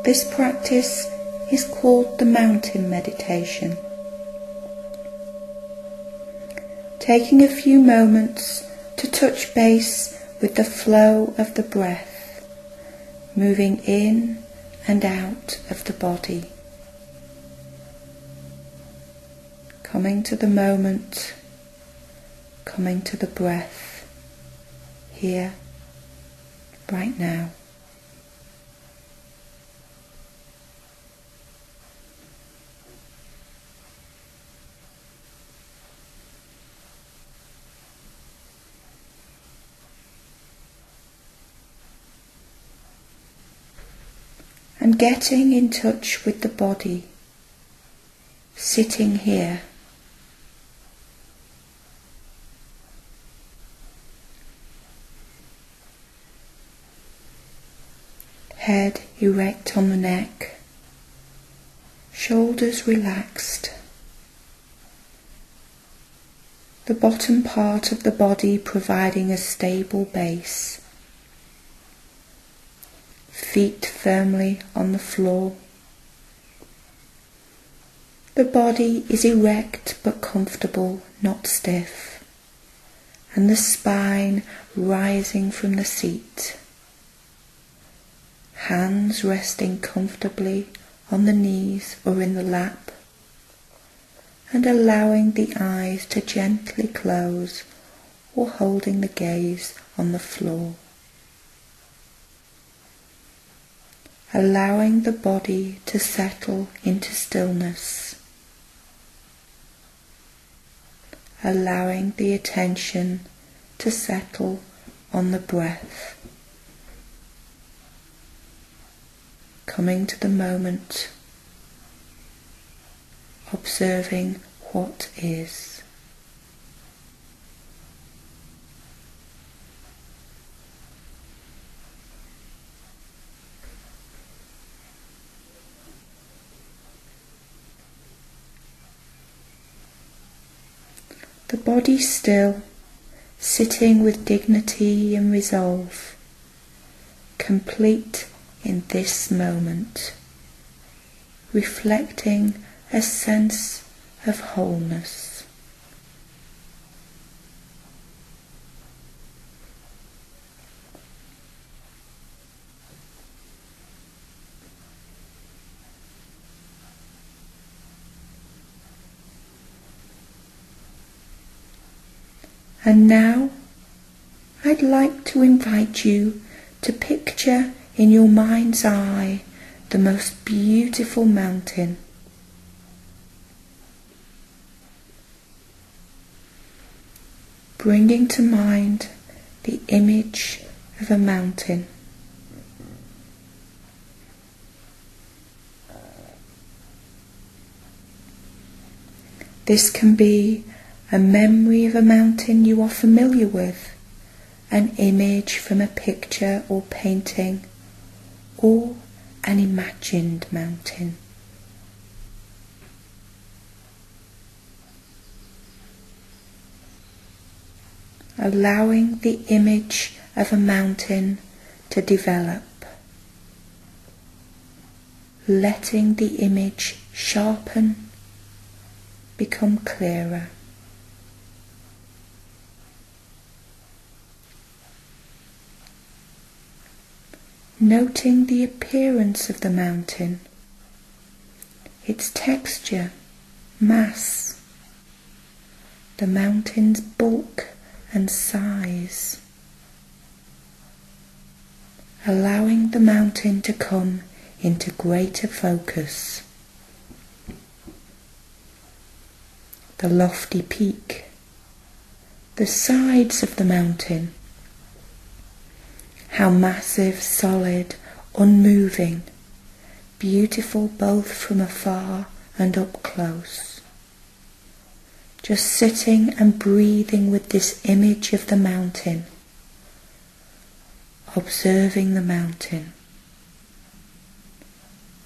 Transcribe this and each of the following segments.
This practice is called the mountain meditation. Taking a few moments to touch base with the flow of the breath, moving in and out of the body. Coming to the moment, coming to the breath, here, right now. And getting in touch with the body, sitting here. Head erect on the neck, shoulders relaxed. The bottom part of the body providing a stable base. Feet firmly on the floor. The body is erect but comfortable, not stiff, and the spine rising from the seat. Hands resting comfortably on the knees or in the lap, and allowing the eyes to gently close or holding the gaze on the floor. Allowing the body to settle into stillness. Allowing the attention to settle on the breath. Coming to the moment, observing what is. The body still, sitting with dignity and resolve, complete in this moment, reflecting a sense of wholeness. And now I'd like to invite you to picture in your mind's eye the most beautiful mountain. Bringing to mind the image of a mountain. This can be a memory of a mountain you are familiar with, an image from a picture or painting, or an imagined mountain. Allowing the image of a mountain to develop. Letting the image sharpen, become clearer. Noting the appearance of the mountain, its texture, mass, the mountain's bulk and size, allowing the mountain to come into greater focus. The lofty peak, the sides of the mountain, how massive, solid, unmoving, beautiful both from afar and up close. Just sitting and breathing with this image of the mountain, observing the mountain,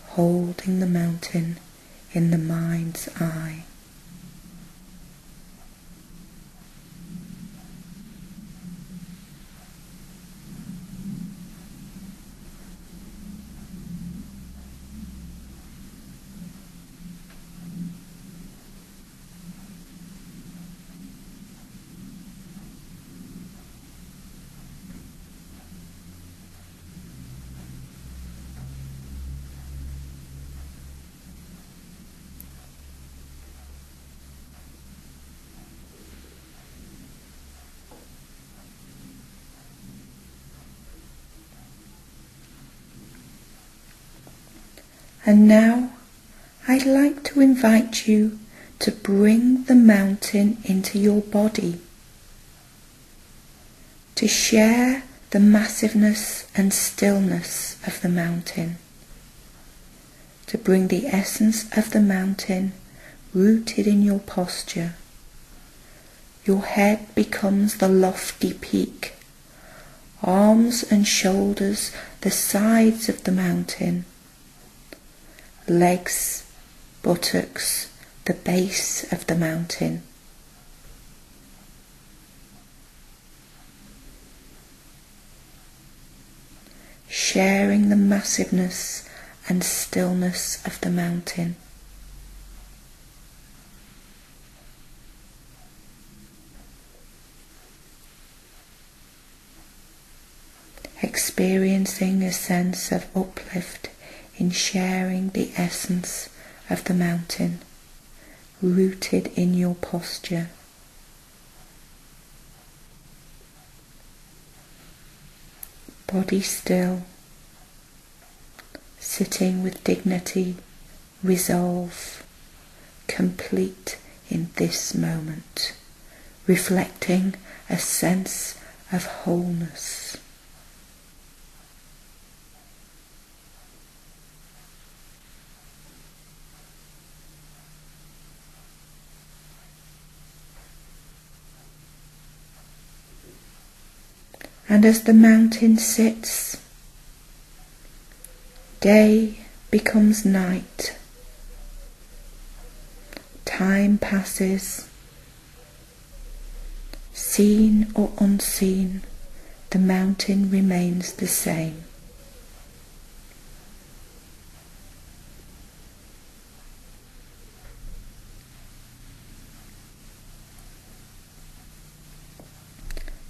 holding the mountain in the mind's eye. And now I'd like to invite you to bring the mountain into your body, to share the massiveness and stillness of the mountain, to bring the essence of the mountain rooted in your posture. Your head becomes the lofty peak, arms and shoulders the sides of the mountain, legs, buttocks, the base of the mountain. Sharing the massiveness and stillness of the mountain. Experiencing a sense of uplift in sharing the essence of the mountain, rooted in your posture. Body still, sitting with dignity, resolve, complete in this moment, reflecting a sense of wholeness. And as the mountain sits, day becomes night. Time passes. Seen or unseen, the mountain remains the same.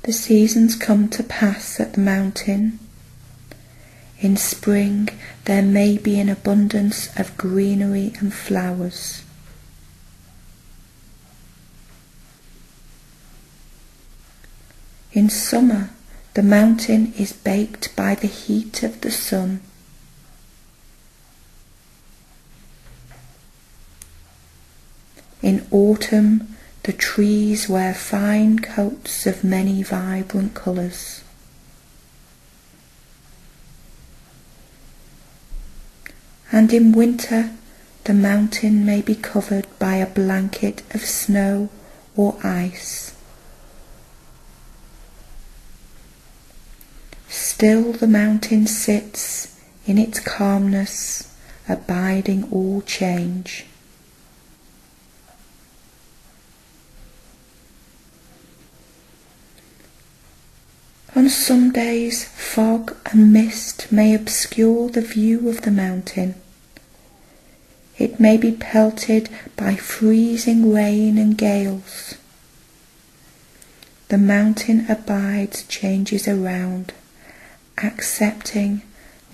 The seasons come to pass at the mountain. In spring there may be an abundance of greenery and flowers. In summer the mountain is baked by the heat of the sun. In autumn the trees wear fine coats of many vibrant colours. And in winter the mountain may be covered by a blanket of snow or ice. Still the mountain sits in its calmness, abiding all change. On some days fog and mist may obscure the view of the mountain. It may be pelted by freezing rain and gales. The mountain abides changes around, accepting,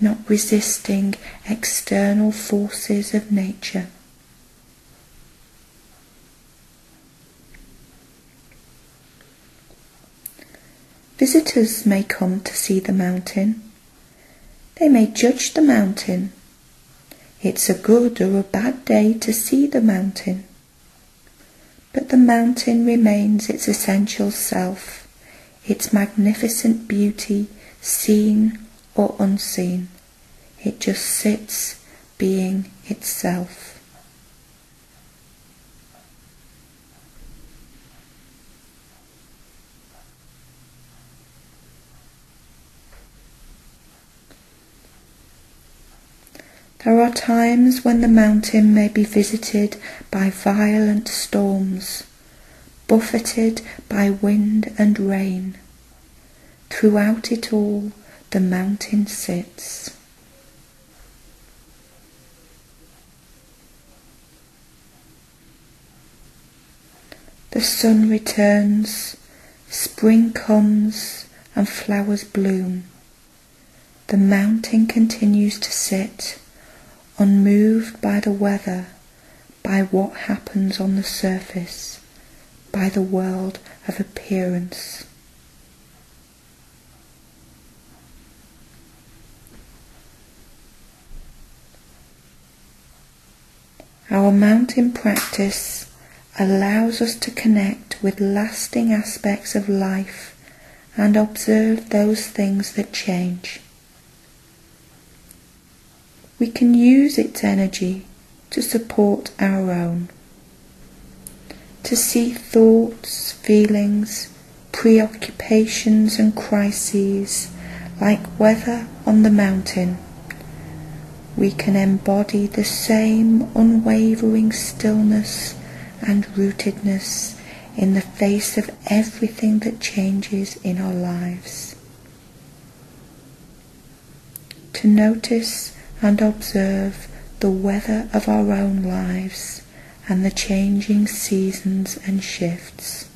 not resisting external forces of nature. Visitors may come to see the mountain. They may judge the mountain. It's a good or a bad day to see the mountain. But the mountain remains its essential self, its magnificent beauty, seen or unseen. It just sits, being itself. There are times when the mountain may be visited by violent storms, buffeted by wind and rain. Throughout it all, the mountain sits. The sun returns, spring comes, and flowers bloom. The mountain continues to sit, unmoved by the weather, by what happens on the surface, by the world of appearance. Our mountain practice allows us to connect with lasting aspects of life and observe those things that change. We can use its energy to support our own, to see thoughts, feelings, preoccupations and crises like weather on the mountain. We can embody the same unwavering stillness and rootedness in the face of everything that changes in our lives. To notice and observe the weather of our own lives and the changing seasons and shifts.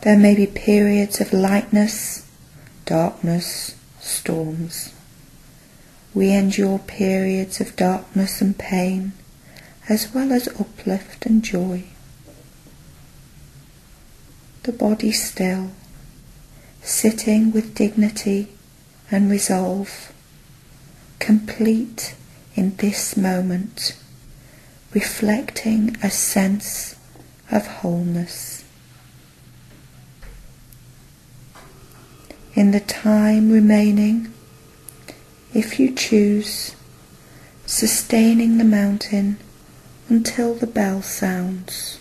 There may be periods of lightness, darkness, storms. We endure periods of darkness and pain, as well as uplift and joy. The body still, sitting with dignity and resolve, complete in this moment, reflecting a sense of wholeness. In the time remaining, if you choose, sustaining the mountain until the bell sounds.